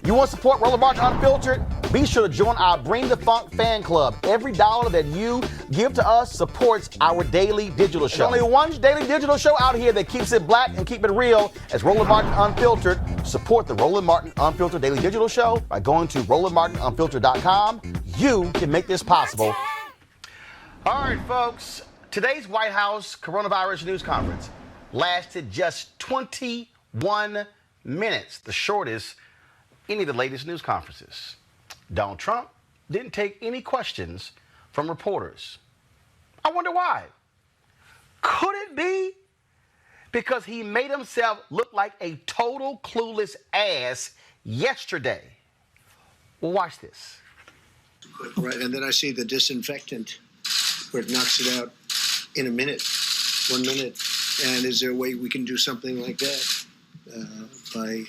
You want to support Roland Martin Unfiltered? Be sure to join our Bring the Funk fan club. Every dollar that you give to us supports our daily digital show. There's only one daily digital show out here that keeps it black and keep it real as Roland Martin Unfiltered. Support the Roland Martin Unfiltered daily digital show by going to RolandMartinUnfiltered.com. You can make this possible. All right, folks. Today's White House coronavirus news conference lasted just 21 minutes, the shortest any of the latest news conferences. Donald Trump didn't take any questions from reporters. I wonder why. Could it be because he made himself look like a total clueless ass yesterday? Well, watch this. Right, and then I see the disinfectant where it knocks it out in a minute, 1 minute. And is there a way we can do something like that by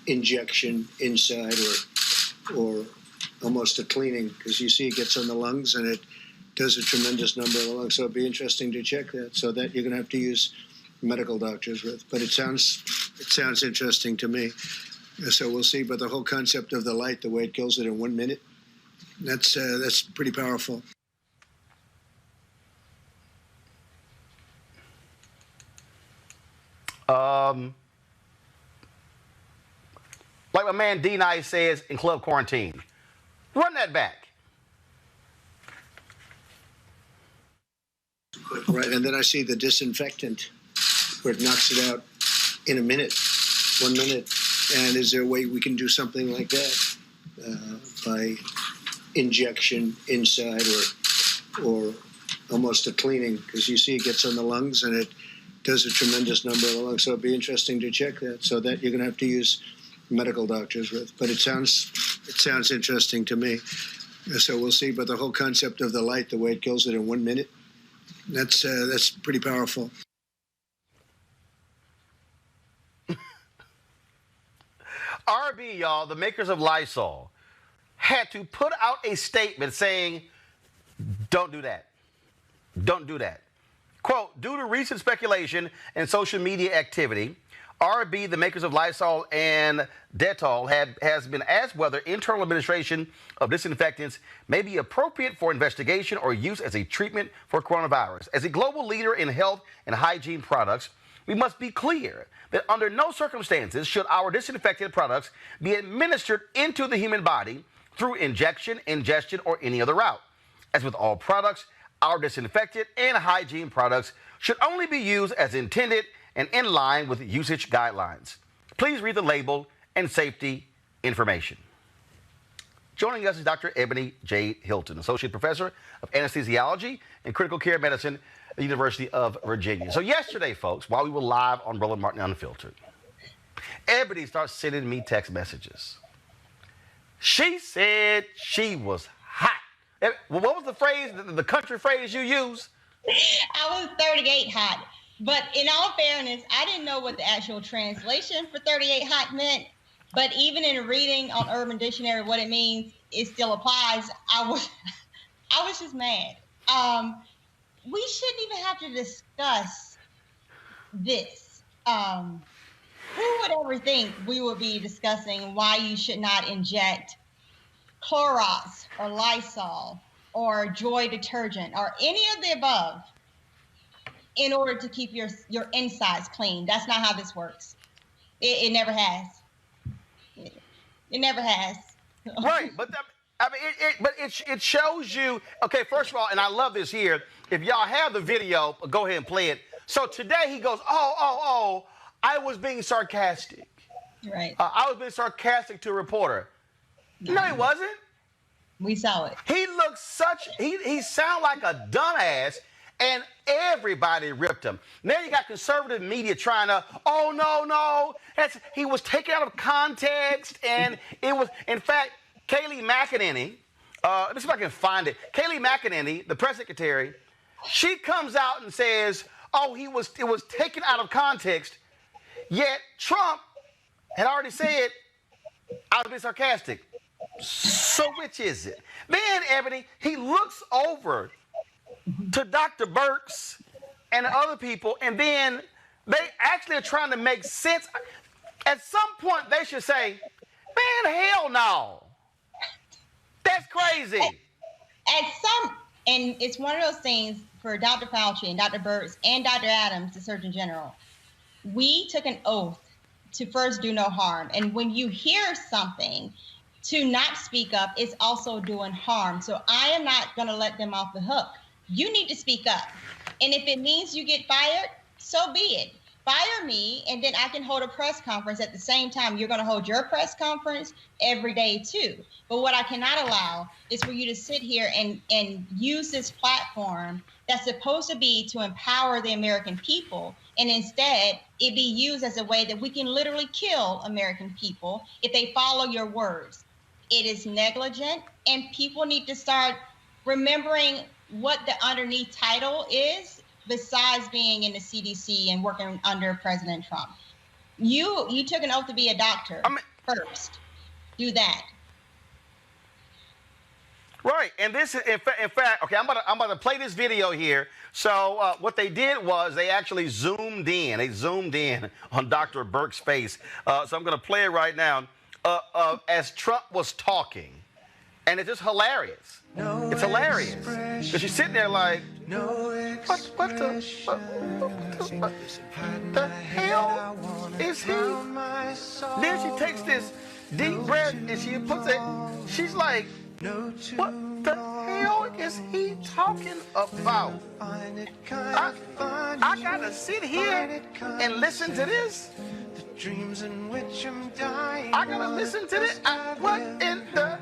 injection inside or almost a cleaning? Because you see it gets on the lungs and it does a tremendous number of the lungs. So it'd be interesting to check that. So that you're going to have to use medical doctors with. But it sounds interesting to me. So we'll see. But the whole concept of the light, the way it kills it in 1 minute, that's pretty powerful. Like my man D-Nice says in Club Quarantine. Run that back. Right, and then I see the disinfectant where it knocks it out in a minute, 1 minute. And is there a way we can do something like that by injection inside or almost a cleaning? Because you see it gets on the lungs and it does a tremendous number of the lungs. So it'd be interesting to check that. So that you're going to have to use medical doctors with. But it sounds interesting to me. So we'll see. But the whole concept of the light, the way it kills it in 1 minute, that's pretty powerful. RB, y'all, the makers of Lysol, had to put out a statement saying, don't do that. Don't do that. Quote, due to recent speculation and social media activity, RB, the makers of Lysol and Dettol, has been asked whether internal administration of disinfectants may be appropriate for investigation or use as a treatment for coronavirus. As a global leader in health and hygiene products, we must be clear that under no circumstances should our disinfectant products be administered into the human body through injection, ingestion, or any other route. As with all products, our disinfectant and hygiene products should only be used as intended and in line with usage guidelines. Please read the label and safety information. Joining us is Dr. Ebony Jade Hilton, Associate Professor of Anesthesiology and Critical Care Medicine at the University of Virginia. So yesterday, folks, while we were live on Roland Martin Unfiltered, Ebony starts sending me text messages. She said she was hot. What was the phrase, the country phrase you use? I was 38 hot. But in all fairness, I didn't know what the actual translation for 38 hot meant. But even in reading on Urban Dictionary what it means, it still applies. I was just mad. We shouldn't even have to discuss this. Who would ever think we would be discussing why you should not inject Clorox or Lysol or Joy detergent or any of the above in order to keep your insides clean? That's not how this works. It never has. It never has. Right, but it shows you. Okay, first of all, and I love this here. If y'all have the video, go ahead and play it. So today he goes, oh, I was being sarcastic. Right. I was being sarcastic to a reporter. No, he wasn't. We saw it. He looked he sounded like a dumbass, and everybody ripped him. Now you got conservative media trying to, oh, no. He was taken out of context, and it was, in fact, Kayleigh McEnany, let me see if I can find it. Kayleigh McEnany, the press secretary, she comes out and says, oh, it was taken out of context, yet Trump had already said, I was being sarcastic. So which is it? Then, Ebony, he looks over to Dr. Birx and other people, and then they actually are trying to make sense. At some point, they should say, man, no. That's crazy. And it's one of those things for Dr. Fauci and Dr. Birx and Dr. Adams, the Surgeon General. We took an oath to first do no harm. And when you hear something, to not speak up is also doing harm. So I am not going to let them off the hook. You need to speak up. And if it means you get fired, so be it. Fire me, and then I can hold a press conference at the same time. You're going to hold your press conference every day too. But what I cannot allow is for you to sit here and use this platform that's supposed to be to empower the American people, and instead it be used as a way that we can literally kill American people if they follow your words. It is negligent, and people need to start remembering what the underneath title is, besides being in the CDC and working under President Trump. You took an oath to be a doctor first. Do that. Right, and this is in fact. Okay, I'm about to play this video here. So what they did was they actually zoomed in. They zoomed in on Dr. Birx's face. So I'm going to play it right now as Trump was talking, and it's just hilarious. It's hilarious because she's sitting there like, what the hell is he? Then she takes this deep breath and she puts it. She's like, what the hell is he talking about? I gotta sit here and listen to this. I gotta listen to this. What in the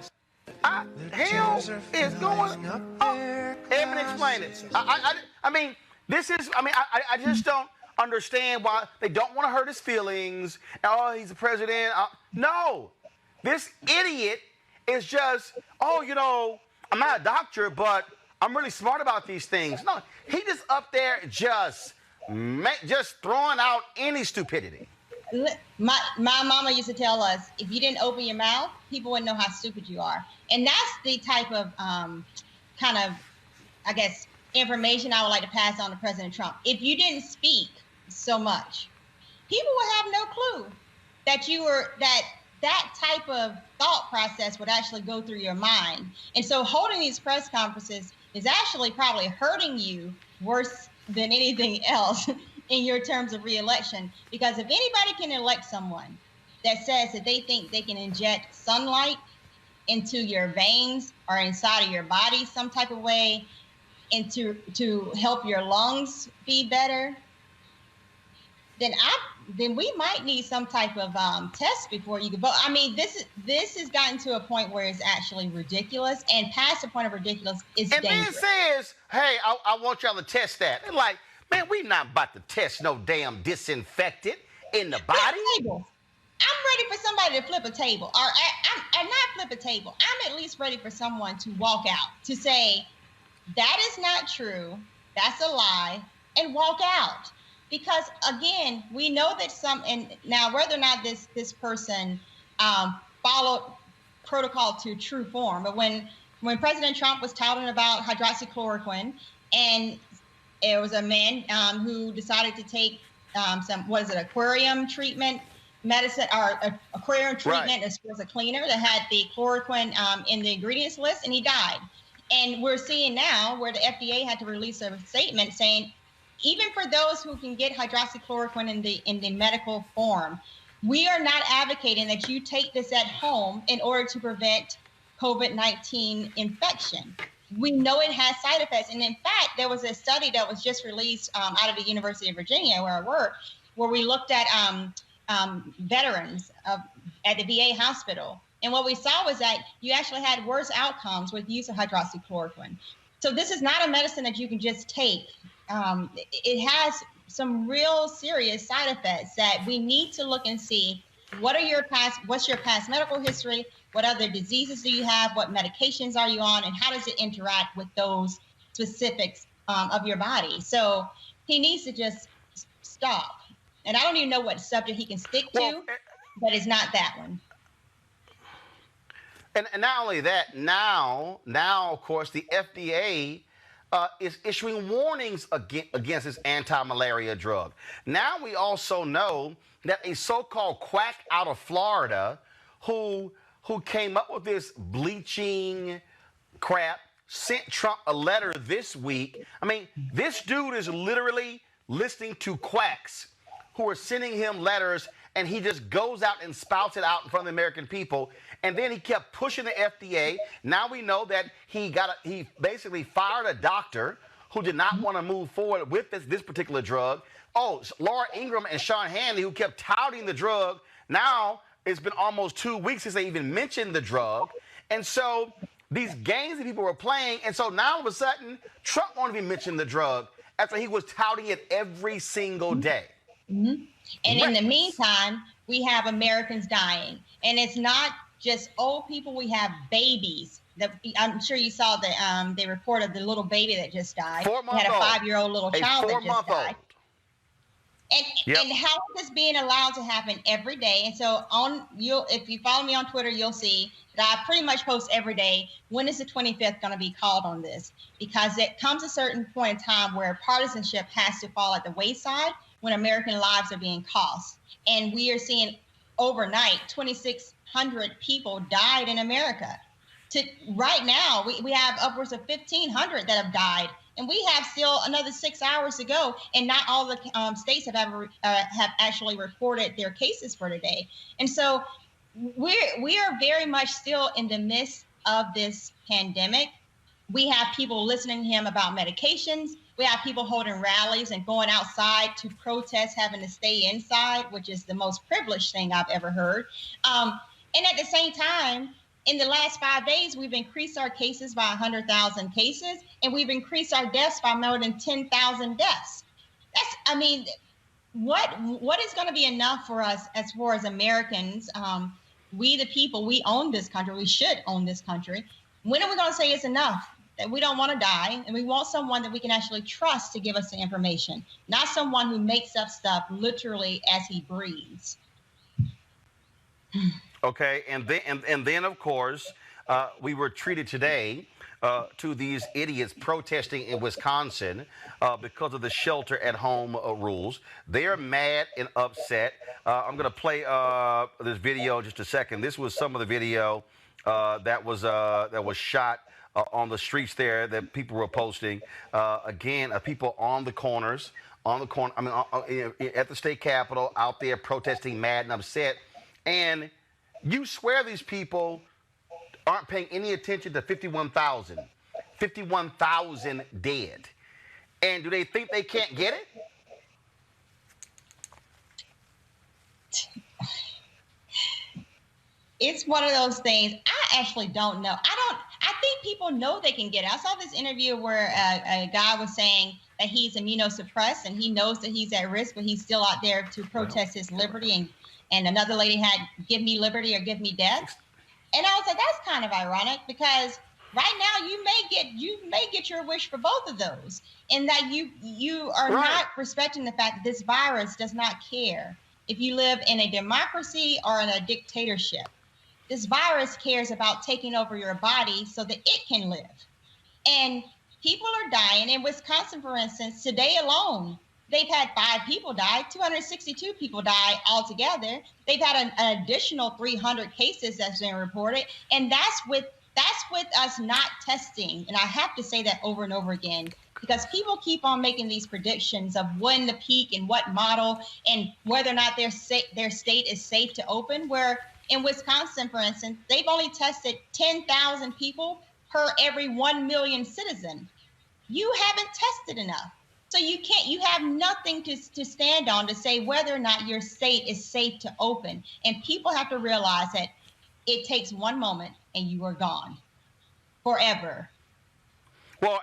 hell is going on? Ebony, explain it. I mean, this is, I just don't understand why they don't want to hurt his feelings. Oh, he's the president. No, this idiot is just, I'm not a doctor, but I'm really smart about these things. No, he just up there just throwing out any stupidity. My mama used to tell us, if you didn't open your mouth, people wouldn't know how stupid you are. And that's the type of information I would like to pass on to President Trump. If you didn't speak so much, people would have no clue that that type of thought process would actually go through your mind. And so holding these press conferences is actually probably hurting you worse than anything else in your terms of reelection. Because if anybody can elect someone that says that they think they can inject sunlight into your veins or inside of your body some type of way and to help your lungs be better, then we might need some type of test before you can vote. I mean, this has gotten to a point where it's actually ridiculous, and past the point of ridiculous is dangerous. And then says, hey, I want y'all to test that. They're like, man, we not about to test no damn disinfectant in the body. I'm ready for somebody to flip a table. Or I'm not flip a table. I'm at least ready for someone to walk out, to say, that is not true, that's a lie, and walk out. Because again, we know that and now whether or not this person followed protocol to true form, but when President Trump was touting about hydroxychloroquine, and there was a man who decided to take aquarium treatment medicine, or aquarium treatment, right, as a cleaner that had the chloroquine in the ingredients list, and he died. And we're seeing now where the FDA had to release a statement saying, even for those who can get hydroxychloroquine in the medical form, we are not advocating that you take this at home in order to prevent COVID-19 infection. We know it has side effects. And in fact, there was a study that was just released out of the University of Virginia, where I work, where we looked at veterans at the VA hospital. And what we saw was that you actually had worse outcomes with use of hydroxychloroquine. So this is not a medicine that you can just take. It has some real serious side effects that we need to look and see. What's your past medical history? What other diseases do you have? What medications are you on? And how does it interact with those specifics of your body? So he needs to just stop. And I don't even know what subject he can stick to, but it's not that one. And not only that, now, of course, the FDA is issuing warnings against this anti-malaria drug. Now we also know that a so-called quack out of Florida who who came up with this bleaching crap sent Trump a letter this week. I mean, this dude is literally listening to quacks who are sending him letters, and he just goes out and spouts it out in front of the American people. And then he kept pushing the FDA. Now we know that he basically fired a doctor who did not want to move forward with this particular drug. Oh, Laura Ingraham and Sean Hannity, who kept touting the drug. Now it's been almost 2 weeks since they even mentioned the drug. And so these games that people were playing, and so now all of a sudden, Trump won't even mention the drug after he was touting it every single day. Mm-hmm. And in the meantime, we have Americans dying. And it's not just old people, we have babies. I'm sure you saw the report of the little baby that just died. 4 months had a old. 5-year-old little child that just died. Yep. And how is this being allowed to happen every day? And so if you follow me on Twitter, you'll see that I pretty much post every day, when is the 25th going to be called on this? Because it comes a certain point in time where partisanship has to fall at the wayside when American lives are being cost. And we are seeing overnight 2,600 people died in America. Right now, we have upwards of 1,500 that have died. And we have still another 6 hours to go, and not all the states have actually reported their cases for today. And so we are very much still in the midst of this pandemic. We have people listening to him about medications. We have people holding rallies and going outside to protest having to stay inside, which is the most privileged thing I've ever heard. And at the same time, in the last 5 days, we've increased our cases by 100,000 cases, and we've increased our deaths by more than 10,000 deaths. What is going to be enough for us as far as Americans? We, the people, we own this country. We should own this country. When are we going to say it's enough? That we don't want to die, and we want someone that we can actually trust to give us the information, not someone who makes up stuff literally as he breathes. Okay, and then of course, we were treated today to these idiots protesting in Wisconsin because of the shelter-at-home rules. They are mad and upset. I'm going to play this video in just a second. This was some of the video that was shot on the streets there that people were posting. Again, people on the corners, at the state capitol, out there protesting, mad and upset, and you swear these people aren't paying any attention to 51,000 dead. And do they think they can't get it? It's one of those things. I actually don't know. I think people know they can get it. I saw this interview where a guy was saying that he's immunosuppressed and he knows that he's at risk, but he's still out there to protest his liberty. And another lady had, give me liberty or give me death. And I was like, that's kind of ironic, because right now you may get your wish for both of those, in that you are not respecting the fact that this virus does not care if you live in a democracy or in a dictatorship. This virus cares about taking over your body so that it can live. And people are dying. In Wisconsin, for instance, today alone, they've had 5 people die, 262 people die altogether. They've had an additional 300 cases that's been reported. And that's with us not testing. And I have to say that over and over again, because people keep on making these predictions of when the peak and what model and whether or not their state is safe to open. Where in Wisconsin, for instance, they've only tested 10,000 people per every 1 million citizen. You haven't tested enough. So you have nothing to stand on to say whether or not your state is safe to open. And people have to realize that it takes one moment and you are gone forever. Well,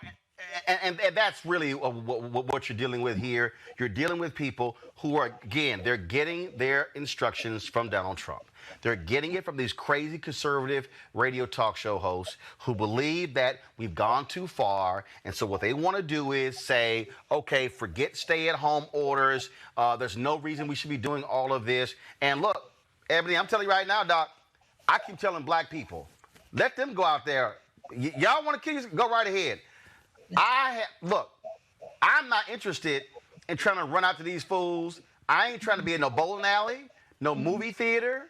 and that's really what you're dealing with here. You're dealing with people who are, again, they're getting their instructions from Donald Trump. They're getting it from these crazy conservative radio talk show hosts who believe that we've gone too far. And so what they want to do is say, okay, forget stay-at-home orders. There's no reason we should be doing all of this. And look, Ebony, I'm telling you right now, Doc, I keep telling black people, let them go out there. Y'all want to kill yourself? Go right ahead. Look, I'm not interested in trying to run out to these fools. I ain't trying to be in no bowling alley, no movie theater.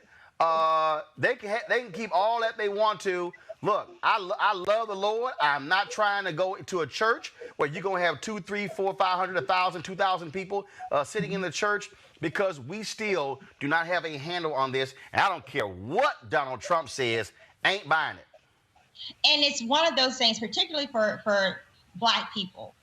They can keep all that they want to. Look, I love the Lord. I'm not trying to go to a church where you're going to have 2, 3, 4, 500, 1,000, 2,000 people sitting in the church, because we still do not have a handle on this. And I don't care what Donald Trump says, ain't buying it. And it's one of those things, particularly for Black people.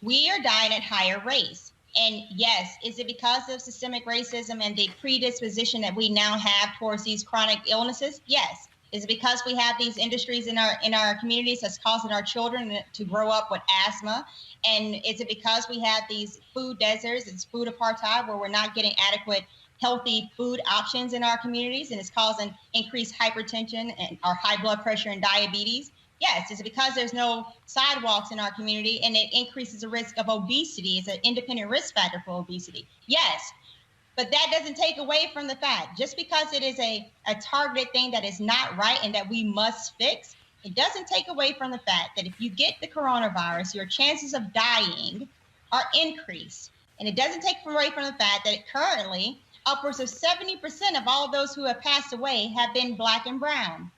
We are dying at higher rates. And yes, is it because of systemic racism and the predisposition that we now have towards these chronic illnesses? Yes. Is it because we have these industries in our communities that's causing our children to grow up with asthma? And is it because we have these food deserts, it's food apartheid, where we're not getting adequate healthy food options in our communities, and it's causing increased hypertension and our high blood pressure and diabetes? Yes. Is it because there's no sidewalks in our community and it increases the risk of obesity? It's an independent risk factor for obesity. Yes. But that doesn't take away from the fact, just because it is a targeted thing that is not right and that we must fix, it doesn't take away from the fact that if you get the coronavirus, your chances of dying are increased. And it doesn't take away from the fact that currently upwards of 70% of all of those who have passed away have been Black and brown.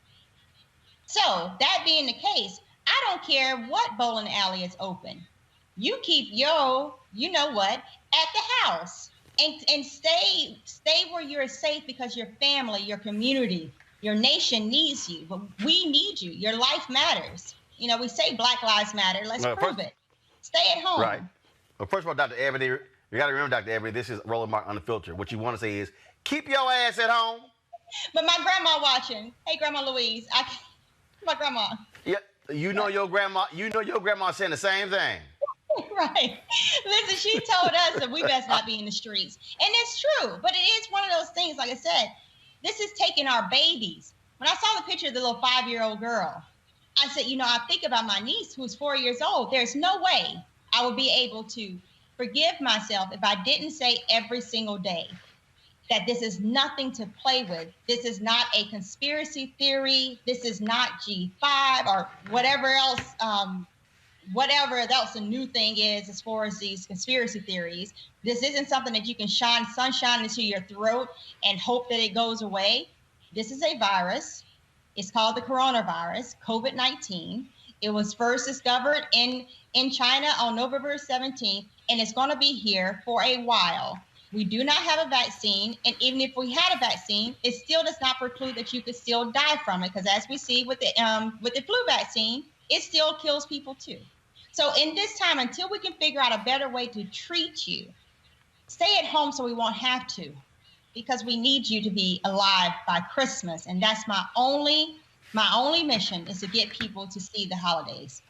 So that being the case, I don't care what bowling alley is open. You keep your, you know what, at the house. And stay where you're safe, because your family, your community, your nation needs you. But we need you. Your life matters. You know, we say Black Lives Matter. Let's prove it. Stay at home. Right. Well, first of all, Dr. Ebony, you got to remember, Dr. Ebony, this is Roland Martin Unfiltered. What you want to say is, keep your ass at home. But my grandma watching. Hey, Grandma Louise. My grandma. Yeah, you know your grandma saying the same thing. Right. Listen, she told us that we best not be in the streets. And it's true. But it is one of those things, like I said, this is taking our babies. When I saw the picture of the little 5-year-old girl, I said, you know, I think about my niece who's 4 years old. There's no way I would be able to forgive myself if I didn't say every single day that this is nothing to play with. This is not a conspiracy theory. This is not G5 or whatever else the new thing is as far as these conspiracy theories. This isn't something that you can shine sunshine into your throat and hope that it goes away. This is a virus. It's called the coronavirus, COVID-19. It was first discovered in China on November 17th, and it's going to be here for a while. We do not have a vaccine, and even if we had a vaccine, it still does not preclude that you could still die from it, because as we see with the flu vaccine, it still kills people too. So in this time, until we can figure out a better way to treat you, stay at home so we won't have to, because we need you to be alive by Christmas. And that's my only mission, is to get people to see the holidays.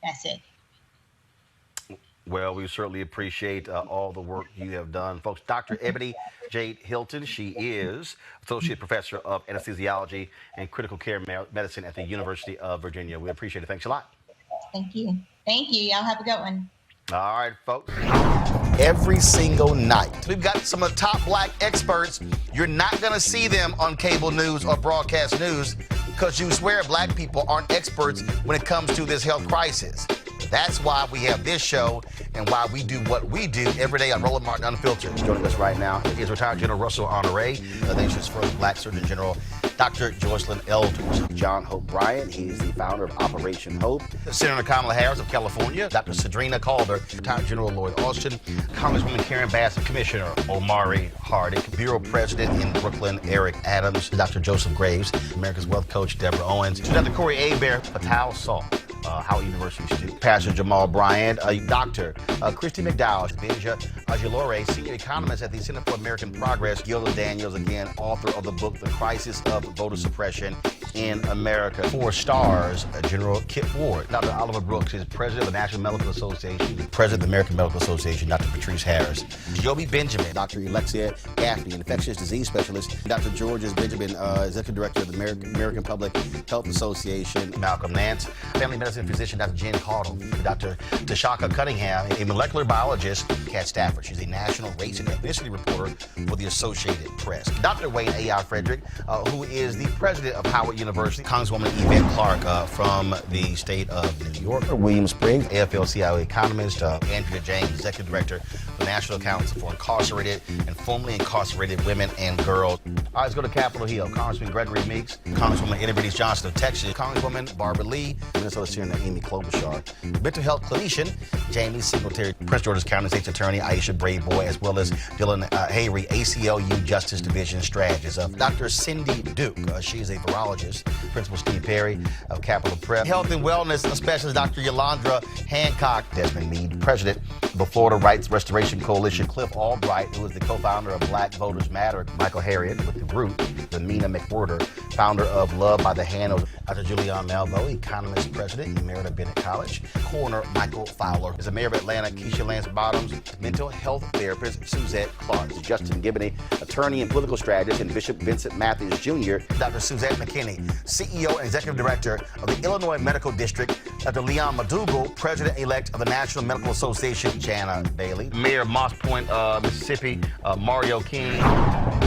That's it. Well, we certainly appreciate all the work you have done, folks. Dr. Ebony Jade Hilton, she is Associate Professor of Anesthesiology and Critical Care Medicine at the University of Virginia. We appreciate it. Thanks a lot. Thank you. Thank you. Y'all have a good one. All right, folks. Every single night, we've got some of the top Black experts. You're not going to see them on cable news or broadcast news, because you swear Black people aren't experts when it comes to this health crisis. That's why we have this show and why we do what we do every day on Roland Martin Unfiltered. Joining us right now is retired General Russell Honoré, the nation's first Black Surgeon General, Dr. Joycelyn Elders. John Hope Bryant, he's the founder of Operation Hope. Senator Kamala Harris of California, Dr. Cedrina Calder, retired General Lloyd Austin, Congresswoman Karen Bass, Commissioner Omari Hardick, Bureau President in Brooklyn, Eric Adams, Dr. Joseph Graves, America's Wealth Coach, Deborah Owens, Dr. Corey Abear, Patel Salt, Howard University student, Pastor Jamal Bryant, Dr. Christy McDowell, Benja Ajilore, Senior Economist at the Center for American Progress, Gilda Daniels, again, author of the book, The Crisis of Voter Suppression in America. 4 stars, General Kip Ward. Dr. Oliver Brooks is President of the National Medical Association, President of the American Medical Association, Dr. Patrice Harris. Joby Benjamin, Dr. Alexia Gaffney, Infectious Disease Specialist, Dr. Georges Benjamin, Executive Director of the American Public Health Association, Malcolm Nance, Family Medicine Physician, Dr. Jen Caudle, Dr. Tashaka Cunningham, a molecular biologist, Kat Stafford. She's a national race and ethnicity reporter for the Associated Press. Dr. Wayne A.I. Frederick, who is the president of Howard University, Congresswoman Yvette Clarke from the state of New York, William Spriggs, AFL-CIO economist, Andrea James, executive director the National Council for Incarcerated and Formerly Incarcerated Women and Girls. All right, let's go to Capitol Hill. Congressman Gregory Meeks, Congresswoman Ebony Johnson of Texas, Congresswoman Barbara Lee, Minnesota Senator Amy Klobuchar, mental health clinician Jamie Singletary, Prince George's County State's Attorney Aisha Brayboy, as well as Dylan Hayrie, ACLU Justice Division strategist. Dr. Cindy Duke, she's a virologist. Principal Steve Perry of Capitol Prep. Health and Wellness Specialist Dr. Yolandra Hancock. Desmond Meade, President of the Florida Rights Restoration Coalition. Cliff Albright, who is the co-founder of Black Voters Matter. Michael Harriet with The Root. Mina McWhorter, founder of Love by the Hand. Dr. Julianne Malveaux, economist, president, Emerita Bennett College. Coroner Michael Fowler. Is the mayor of Atlanta, Keisha Lance Bottoms. Mental health therapist, Suzette Clark. Justin Gibney, attorney and political strategist, and Bishop Vincent Matthews Jr. Dr. Suzette McKinney, CEO and executive director of the Illinois Medical District. Dr. Leon Madugal, president-elect of the National Medical Association. Jana Bailey. Mayor of Moss Point, Mississippi, Mario King.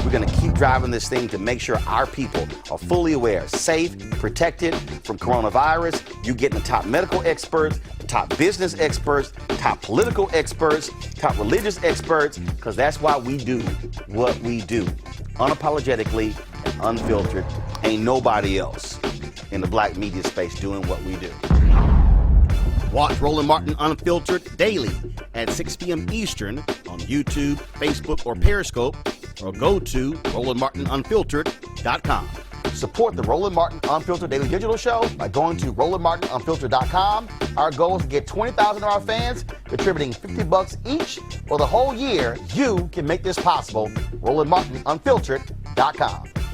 We're going to keep driving this thing to make sure our people are fully aware, safe, protected from coronavirus. You getting the top medical experts, the top business experts, top political experts, top religious experts, because that's why we do what we do. Unapologetically and unfiltered. Ain't nobody else in the black media space doing what we do. Watch Roland Martin Unfiltered daily at 6 p.m. Eastern on YouTube, Facebook, or Periscope, or go to RolandMartinUnfiltered.com. Support the Roland Martin Unfiltered Daily Digital Show by going to RolandMartinUnfiltered.com. Our goal is to get 20,000 of our fans contributing $50 each for the whole year. You can make this possible. RolandMartinUnfiltered.com.